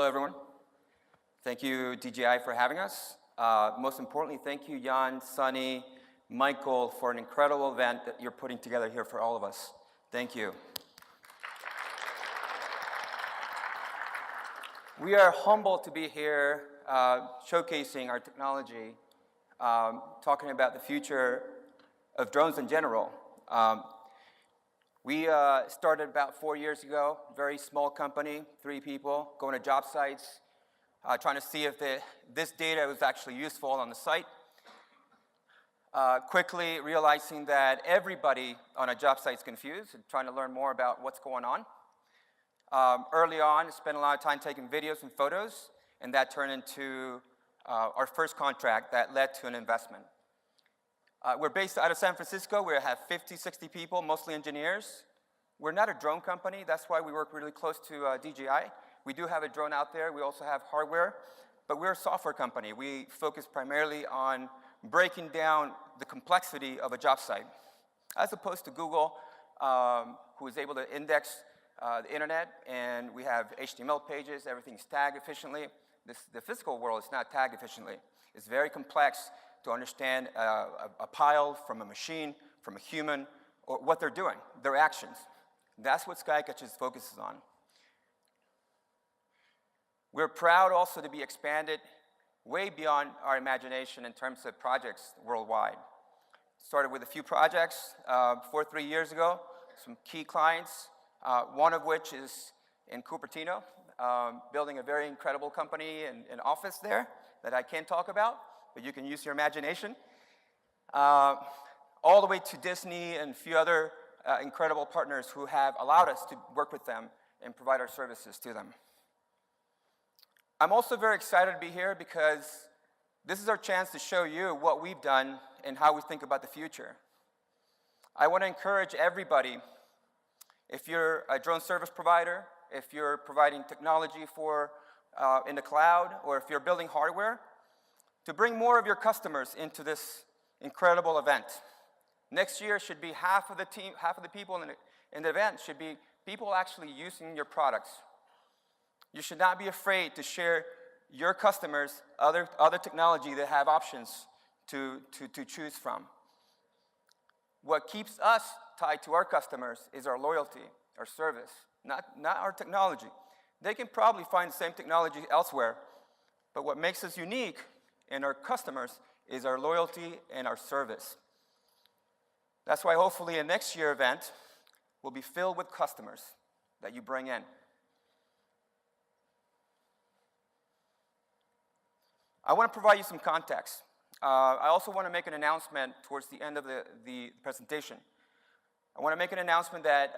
Hello, everyone. Thank you, DJI, for having us. Most importantly, thank you, Jan, Sunny, Michael, for an incredible event that you're putting together here for all of us. Thank you. We are humbled to be here showcasing our technology, talking about the future of drones in general. We started about 4 years ago, very small company, 3 people, going to job sites, trying to see if this data was actually useful on the site. Quickly realizing that everybody on a job site is confused and trying to learn more about what's going on. Early on, spent a lot of time taking videos and photos, and that turned into our first contract that led to an investment. We're based out of San Francisco. We have 50, 60 people, mostly engineers. We're not a drone company. That's why we work really close to DJI. We do have a drone out there. We also have hardware, but we're a software company. We focus primarily on breaking down the complexity of a job site, as opposed to Google, who is able to index the internet, and we have HTML pages. Everything's tagged efficiently. The physical world is not tagged efficiently. It's very complex to understand a pile from a machine, from a human, or what they're doing, their actions. That's what Skycatch focuses on. We're proud also to be expanded way beyond our imagination in terms of projects worldwide. Started with a few projects 3 years ago, some key clients, one of which is in Cupertino, building a very incredible company and office there that I can't talk about, but you can use your imagination. All the way to Disney and a few other incredible partners who have allowed us to work with them and provide our services to them. I'm also very excited to be here because this is our chance to show you what we've done and how we think about the future. I want to encourage everybody, if you're a drone service provider, if you're providing technology for in the cloud, or if you're building hardware, to bring more of your customers into this incredible event. Next year should be half of the people in the event should be people actually using your products. You should not be afraid to share your customers other technology that have options to choose from. What keeps us tied to our customers is our loyalty, our service, not our technology. They can probably find the same technology elsewhere, but what makes us unique in our customers is our loyalty and our service. That's why hopefully a next year event will be filled with customers that you bring in. I want to provide you some context. I also want to make an announcement towards the end of the presentation. I want to make an announcement that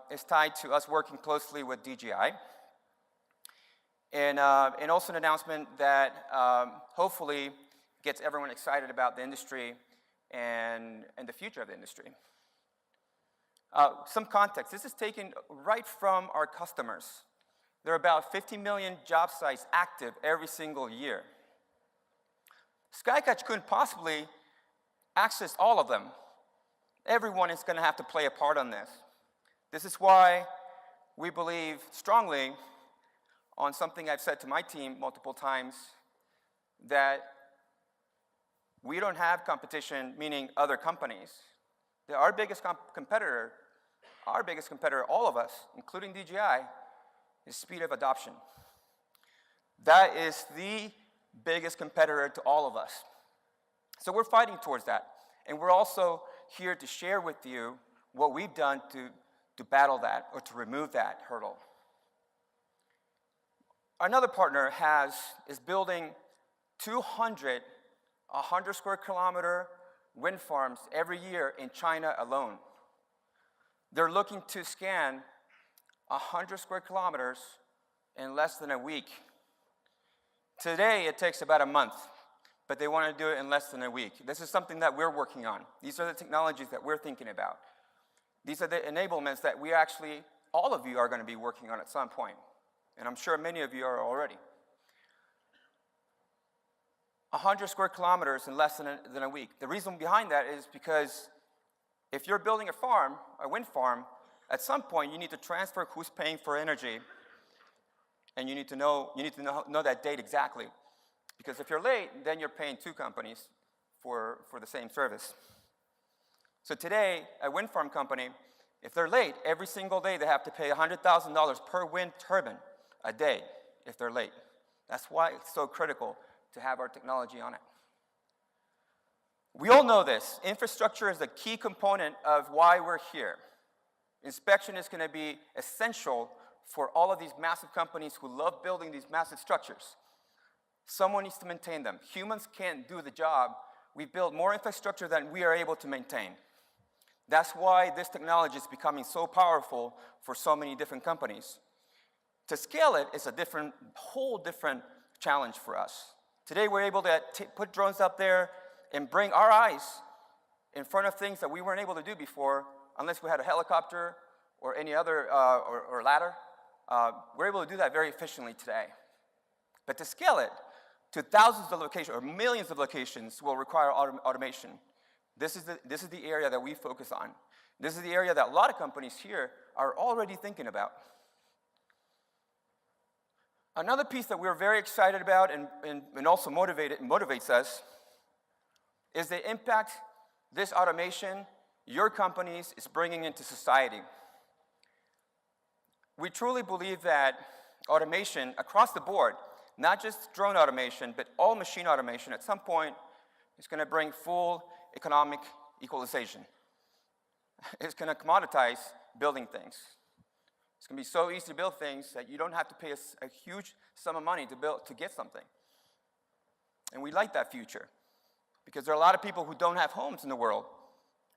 is tied to us working closely with DJI. And also an announcement that hopefully gets everyone excited about the industry and the future of the industry. Some context. This is taken right from our customers. There are about 50 million job sites active every single year. Skycatch couldn't possibly access all of them. Everyone is going to have to play a part on this. This is why we believe strongly on something I've said to my team multiple times, that we don't have competition, meaning other companies. Our biggest competitor, all of us, including DJI, is speed of adoption. That is the biggest competitor to all of us. So we're fighting towards that. And we're also here to share with you what we've done to battle that or to remove that hurdle. Another partner is building 200 100 square kilometer wind farms every year in China alone. They're looking to scan 100 square kilometers in less than a week. Today, it takes about a month, but they want to do it in less than a week. This is something that we're working on. These are the technologies that we're thinking about. These are the enablements that we actually, all of you are going to be working on at some point. And I'm sure many of you are already. 100 square kilometers in less than a week. The reason behind that is because if you're building a farm, a wind farm, at some point you need to transfer who's paying for energy And you need to know that date exactly. Because if you're late, then you're paying two companies for the same service. So today, a wind farm company, if they're late, every single day they have to pay $100,000 per wind turbine a day if they're late. That's why it's so critical to have our technology on it. We all know this. Infrastructure is a key component of why we're here. Inspection is going to be essential for all of these massive companies who love building these massive structures. Someone needs to maintain them. Humans can't do the job. We build more infrastructure than we are able to maintain. That's why this technology is becoming so powerful for so many different companies. To scale it is a whole different challenge for us. Today we're able to put drones up there and bring our eyes in front of things that we weren't able to do before unless we had a helicopter or any other, or ladder. We're able to do that very efficiently today. But to scale it to thousands of locations or millions of locations will require automation. This is the area that we focus on. This is the area that a lot of companies here are already thinking about. Another piece that we're very excited about and also motivates us is the impact this automation, your companies, is bringing into society. We truly believe that automation across the board, not just drone automation, but all machine automation at some point is going to bring full economic equalization. It's going to commoditize building things. It's going to be so easy to build things that you don't have to pay a huge sum of money to get something. And we like that future because there are a lot of people who don't have homes in the world.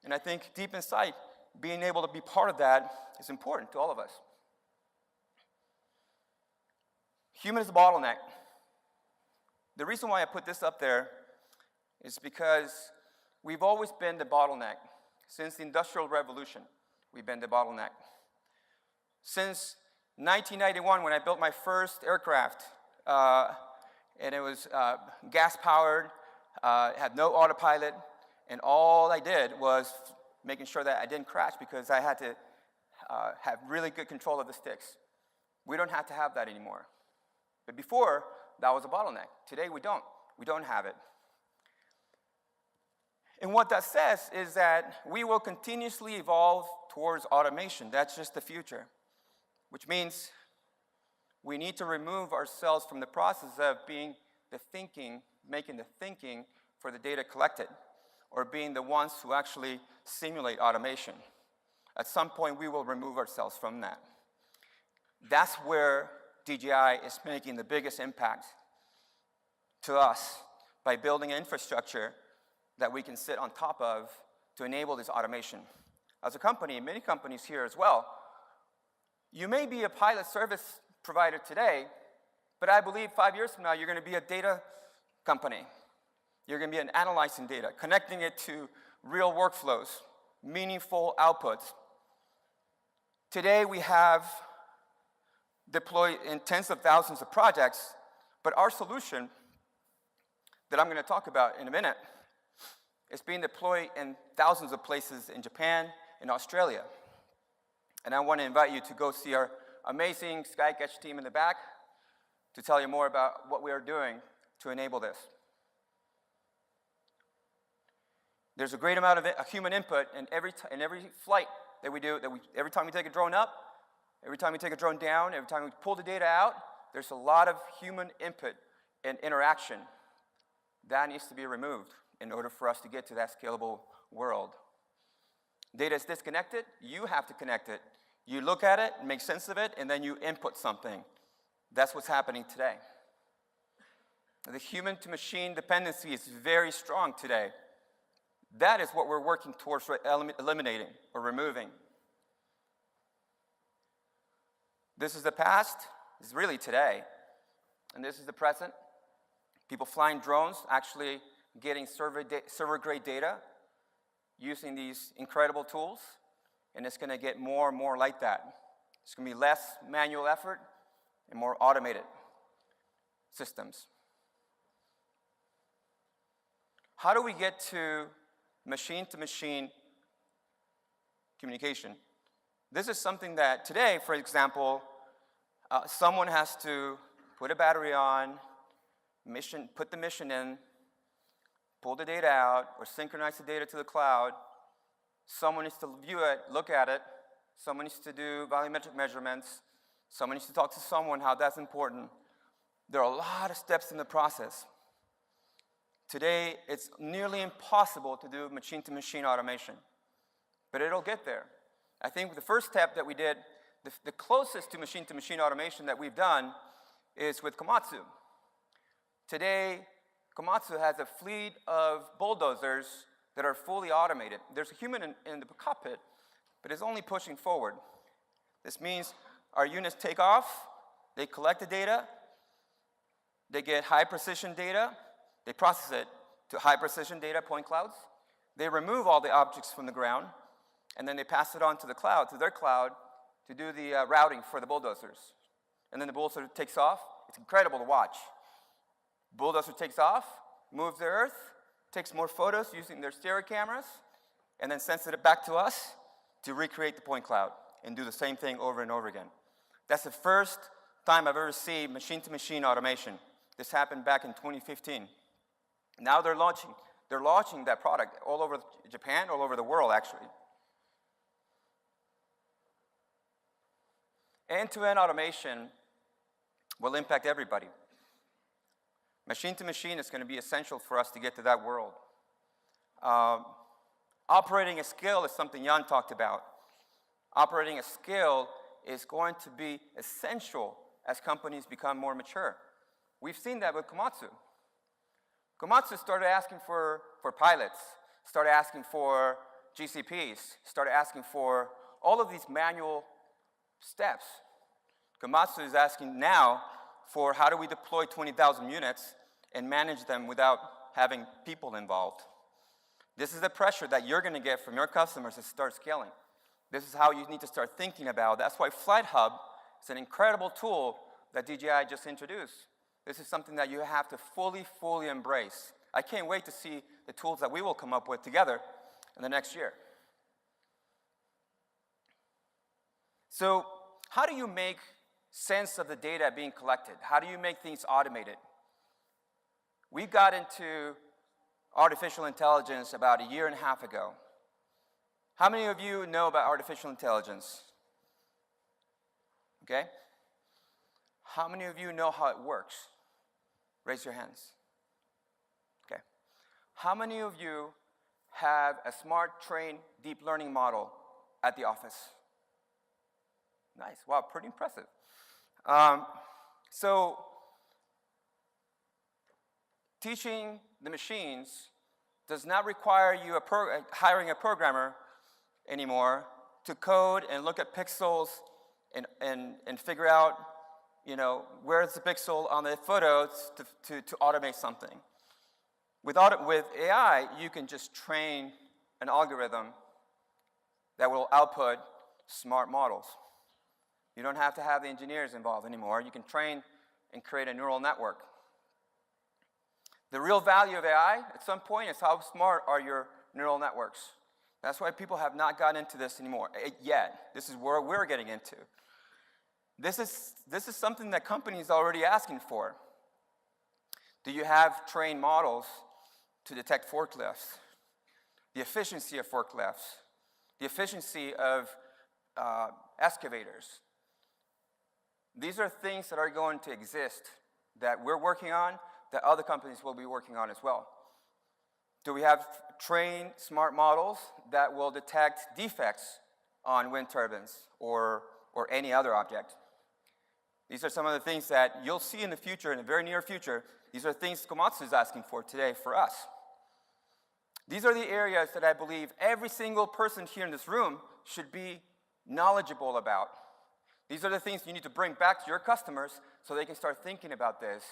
And I think deep inside, being able to be part of that is important to all of us. Human is a bottleneck. The reason why I put this up there is because we've always been the bottleneck. Since the Industrial Revolution, we've been the bottleneck. Since 1991, when I built my first aircraft, and it was gas-powered, had no autopilot, and all I did was making sure that I didn't crash because I had to have really good control of the sticks. We don't have to have that anymore. But before, that was a bottleneck. Today, we don't. We don't have it. And what that says is that we will continuously evolve towards automation. That's just the future, which means we need to remove ourselves from the process of being the thinking, making the thinking for the data collected, or being the ones who actually simulate automation. At some point, we will remove ourselves from that. That's where DJI is making the biggest impact to us by building an infrastructure that we can sit on top of to enable this automation. As a company, many companies here as well, you may be a pilot service provider today, but I believe 5 years from now, you're going to be a data company. You're going to be analyzing data, connecting it to real workflows, meaningful outputs. Today, we have deployed in tens of thousands of projects, but our solution that I'm going to talk about in a minute is being deployed in thousands of places in Japan and Australia. And I want to invite you to go see our amazing Skycatch team in the back to tell you more about what we are doing to enable this. There's a great amount of human input in every flight that we do. Every time we take a drone up, every time we take a drone down, every time we pull the data out, there's a lot of human input and interaction. That needs to be removed in order for us to get to that scalable world. Data is disconnected, you have to connect it. You look at it, make sense of it, and then you input something. That's what's happening today. The human-to-machine dependency is very strong today. That is what we're working towards eliminating or removing. This is the past, this is really today, and this is the present. People flying drones, actually getting server-grade data using these incredible tools, and it's going to get more and more like that. It's going to be less manual effort and more automated systems. How do we get to machine-to-machine communication? This is something that today, for example, Someone has to put a battery on, put the mission in, pull the data out, or synchronize the data to the cloud. Someone needs to view it, look at it. Someone needs to do volumetric measurements. Someone needs to talk to someone how that's important. There are a lot of steps in the process. Today, it's nearly impossible to do machine-to-machine automation, but it'll get there. I think the first step that we did, the closest to machine-to-machine automation that we've done is with Komatsu. Today, Komatsu has a fleet of bulldozers that are fully automated. There's a human in the cockpit, but it's only pushing forward. This means our units take off, they collect the data, they get high-precision data, they process it to high-precision data point clouds, they remove all the objects from the ground, and then they pass it on to the cloud, to their cloud, to do the routing for the bulldozers. And then the bulldozer takes off. It's incredible to watch. Bulldozer takes off, moves the earth, takes more photos using their stereo cameras, and then sends it back to us to recreate the point cloud and do the same thing over and over again. That's the first time I've ever seen machine-to-machine automation. This happened back in 2015. Now they're launching that product all over Japan, all over the world, actually. End-to-end automation will impact everybody. Machine-to-machine is going to be essential for us to get to that world. Operating at scale is something Jan talked about. Operating at scale is going to be essential as companies become more mature. We've seen that with Komatsu. Komatsu started asking for pilots, started asking for GCPs, started asking for all of these manual steps. Komatsu is asking now for how do we deploy 20,000 units and manage them without having people involved. This is the pressure that you're going to get from your customers to start scaling. This is how you need to start thinking about. That's why Flight Hub is an incredible tool that DJI just introduced. This is something that you have to fully embrace. I can't wait to see the tools that we will come up with together in the next year. So how do you make sense of the data being collected? How do you make things automated? We got into artificial intelligence about 1.5 years ago. How many of you know about artificial intelligence? Okay. How many of you know how it works? Raise your hands. Okay. How many of you have a smart trained deep learning model at the office? Nice. Wow, pretty impressive. So teaching the machines does not require you hiring a programmer anymore to code and look at pixels and figure out, where's the pixel on the photos to automate something. With AI, you can just train an algorithm that will output smart models. You don't have to have the engineers involved anymore. You can train and create a neural network. The real value of AI, at some point, is how smart are your neural networks. That's why people have not gotten into this anymore, yet. This is where we're getting into. This is something that companies are already asking for. Do you have trained models to detect forklifts? The efficiency of forklifts? The efficiency of excavators? These are things that are going to exist that we're working on, that other companies will be working on as well. Do we have trained smart models that will detect defects on wind turbines or any other object? These are some of the things that you'll see in the future, in the very near future. These are things Komatsu is asking for today for us. These are the areas that I believe every single person here in this room should be knowledgeable about. These are the things you need to bring back to your customers so they can start thinking about this.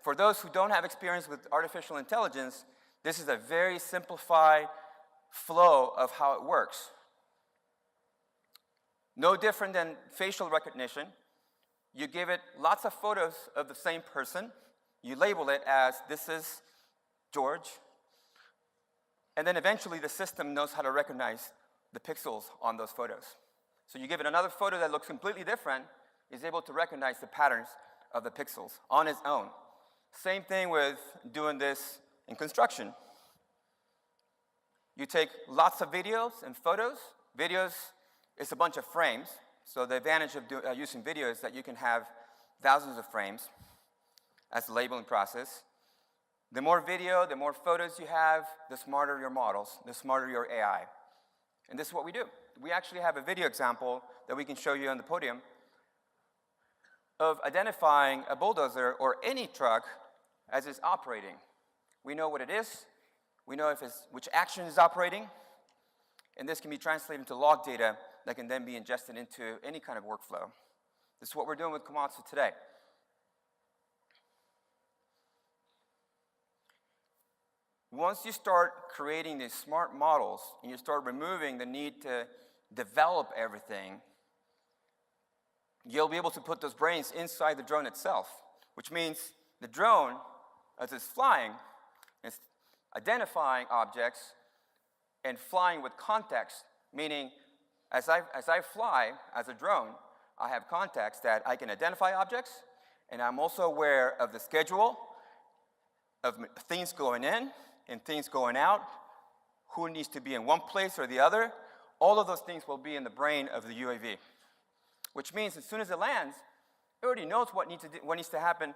For those who don't have experience with artificial intelligence, this is a very simplified flow of how it works. No different than facial recognition. You give it lots of photos of the same person. You label it as, this is George. And then eventually the system knows how to recognize the pixels on those photos. So you give it another photo that looks completely different, it's able to recognize the patterns of the pixels on its own. Same thing with doing this in construction. You take lots of videos and photos. Videos is a bunch of frames. So the advantage of using video is that you can have thousands of frames as the labeling process. The more video, the more photos you have, the smarter your models, the smarter your AI. And this is what we do. We actually have a video example that we can show you on the podium of identifying a bulldozer or any truck as it's operating. We know what it is. We know which action is operating. And this can be translated into log data that can then be ingested into any kind of workflow. This is what we're doing with Komatsu today. Once you start creating these smart models and you start removing the need to develop everything, you'll be able to put those brains inside the drone itself, which means the drone, as it's flying, is identifying objects and flying with context, meaning as I fly as a drone, I have context that I can identify objects, and I'm also aware of the schedule of things going in and things going out, who needs to be in one place or the other. All of those things will be in the brain of the UAV, which means as soon as it lands, it already knows what needs to happen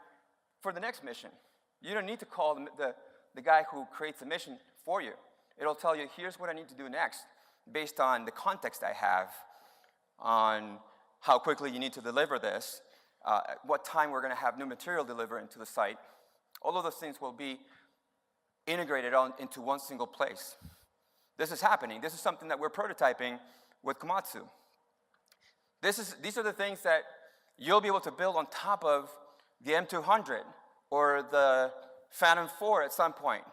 for the next mission. You don't need to call the guy who creates the mission for you. It'll tell you, here's what I need to do next, based on the context I have, on how quickly you need to deliver this, what time we're going to have new material delivered into the site. All of those things will be integrated into one single place. This is happening. This is something that we're prototyping with Komatsu. These are the things that you'll be able to build on top of the M200 or the Phantom 4 at some point.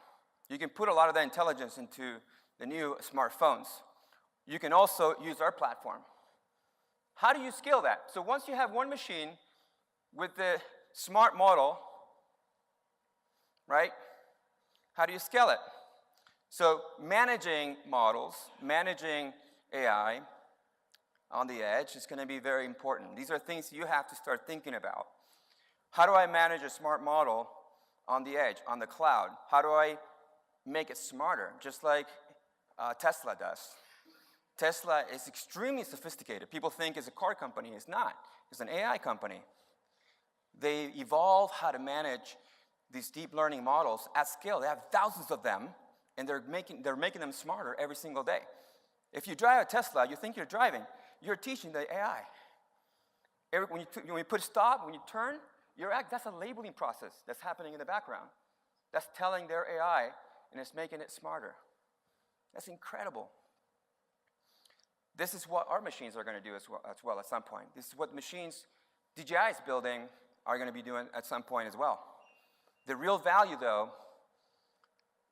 You can put a lot of that intelligence into the new smartphones. You can also use our platform. How do you scale that? So once you have one machine with the smart model, right? How do you scale it? So managing models, managing AI on the edge is going to be very important. These are things you have to start thinking about. How do I manage a smart model on the edge, on the cloud? How do I make it smarter, just like Tesla does? Tesla is extremely sophisticated. People think it's a car company. It's not. It's an AI company. They evolve how to manage these deep learning models at scale. They have thousands of them, and they're making them smarter every single day. If you drive a Tesla, you think you're driving. You're teaching the AI. When you put stop, when you turn, that's a labeling process that's happening in the background. That's telling their AI, and it's making it smarter. That's incredible. This is what our machines are going to do as well at some point. This is what machines DJI is building are going to be doing at some point as well. The real value, though,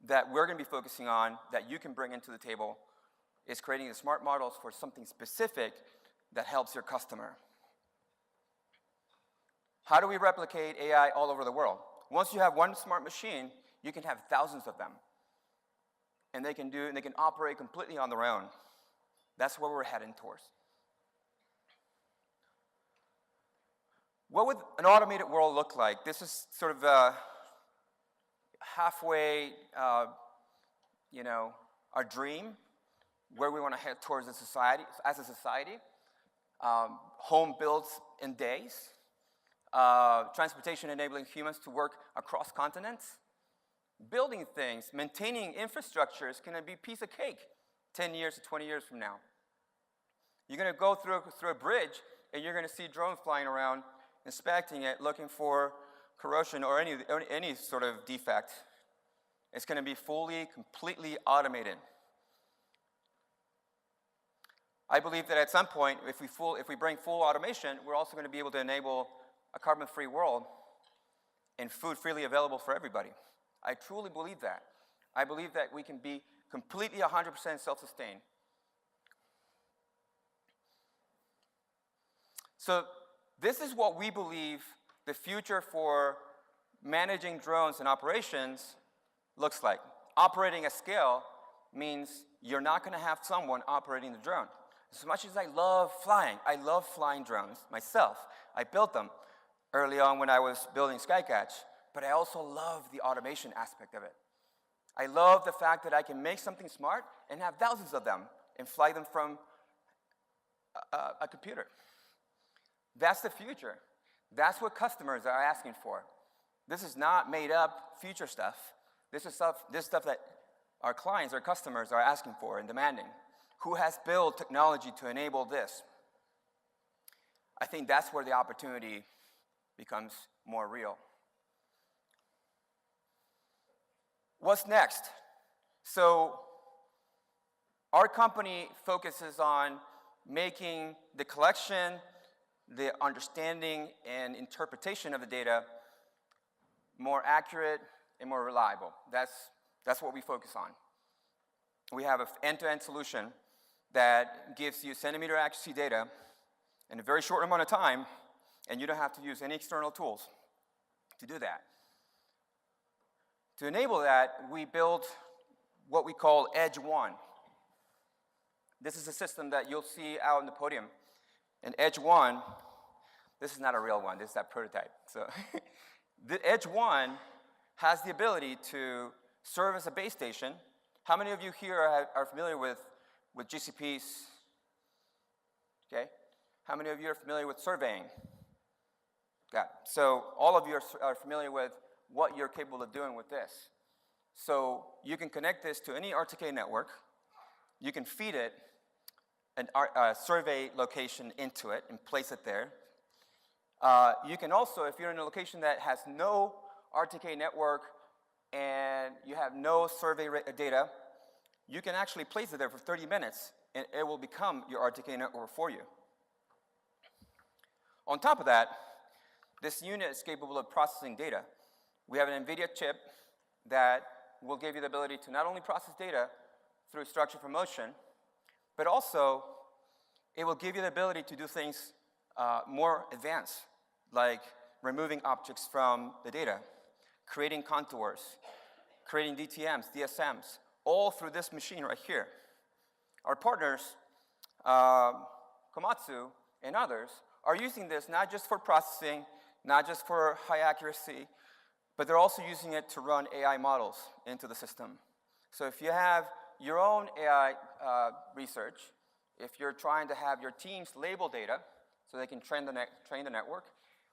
that we're going to be focusing on, that you can bring into the table, is creating the smart models for something specific that helps your customer. How do we replicate AI all over the world? Once you have one smart machine, you can have thousands of them. And they can operate completely on their own. That's where we're heading towards. What would an automated world look like? This is sort of halfway, our dream, where we want to head towards as a society. Home built in days. Transportation enabling humans to work across continents. Building things, maintaining infrastructures can be a piece of cake 10 years to 20 years from now. You're going to go through a bridge, and you're going to see drones flying around, inspecting it, looking for corrosion or any sort of defect. It's going to be completely automated. I believe that at some point, if we bring full automation, we're also going to be able to enable a carbon-free world and food freely available for everybody. I truly believe that. I believe that we can be completely 100% self-sustained. So this is what we believe the future for managing drones and operations looks like. Operating at scale means you're not going to have someone operating the drone. As much as I love flying drones myself. I built them early on when I was building Skycatch, but I also love the automation aspect of it. I love the fact that I can make something smart and have thousands of them and fly them from a computer. That's the future. That's what customers are asking for. This is not made up future stuff. This is stuff that our clients, our customers are asking for and demanding. Who has built technology to enable this? I think that's where the opportunity becomes more real. What's next? So our company focuses on making the collection, the understanding and interpretation of the data more accurate and more reliable. That's what we focus on. We have an end-to-end solution that gives you centimeter accuracy data in a very short amount of time, and you don't have to use any external tools to do that. To enable that, we built what we call Edge 1. This is a system that you'll see out on the podium. And Edge 1, this is not a real one, this is that prototype. So the Edge 1 has the ability to serve as a base station. How many of you here are familiar with GCPs? Okay. How many of you are familiar with surveying? Got it. So all of you are familiar with what you're capable of doing with this. So you can connect this to any RTK network. You can feed it a survey location into it and place it there. You can also, if you're in a location that has no RTK network and you have no survey data, you can actually place it there for 30 minutes and it will become your RTK network for you. On top of that, this unit is capable of processing data. We have an Nvidia chip that will give you the ability to not only process data through structure for motion, but also it will give you the ability to do things more advanced, like removing objects from the data, creating contours, creating DTMs, DSMs, all through this machine right here. Our partners, Komatsu and others, are using this not just for processing, not just for high accuracy, but they're also using it to run AI models into the system. So if you have your own AI research, if you're trying to have your teams label data so they can train the network,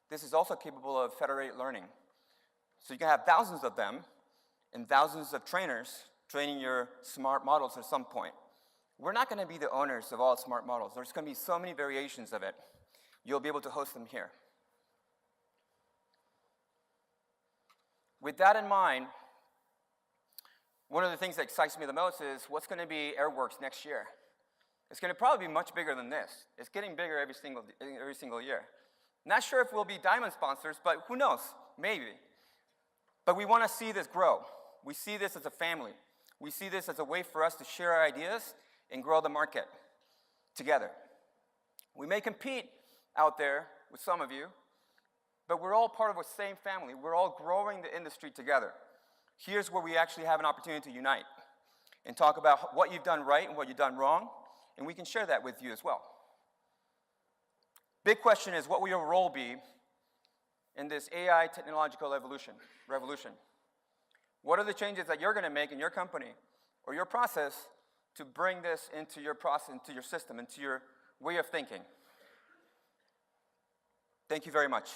this is also capable of federated learning. So you can have thousands of them and thousands of trainers training your smart models at some point. We're not going to be the owners of all smart models. There's going to be so many variations of it. You'll be able to host them here. With that in mind, one of the things that excites me the most is what's going to be AirWorks next year. It's going to probably be much bigger than this. It's getting bigger every single year. Not sure if we'll be diamond sponsors, but who knows? Maybe. But we want to see this grow. We see this as a family. We see this as a way for us to share our ideas and grow the market together. We may compete out there with some of you, but we're all part of the same family. We're all growing the industry together. Here's where we actually have an opportunity to unite and talk about what you've done right and what you've done wrong, and we can share that with you as well. Big question is, what will your role be in this AI technological revolution? What are the changes that you're going to make in your company or your process to bring this into your process, into your system, into your way of thinking? Thank you very much.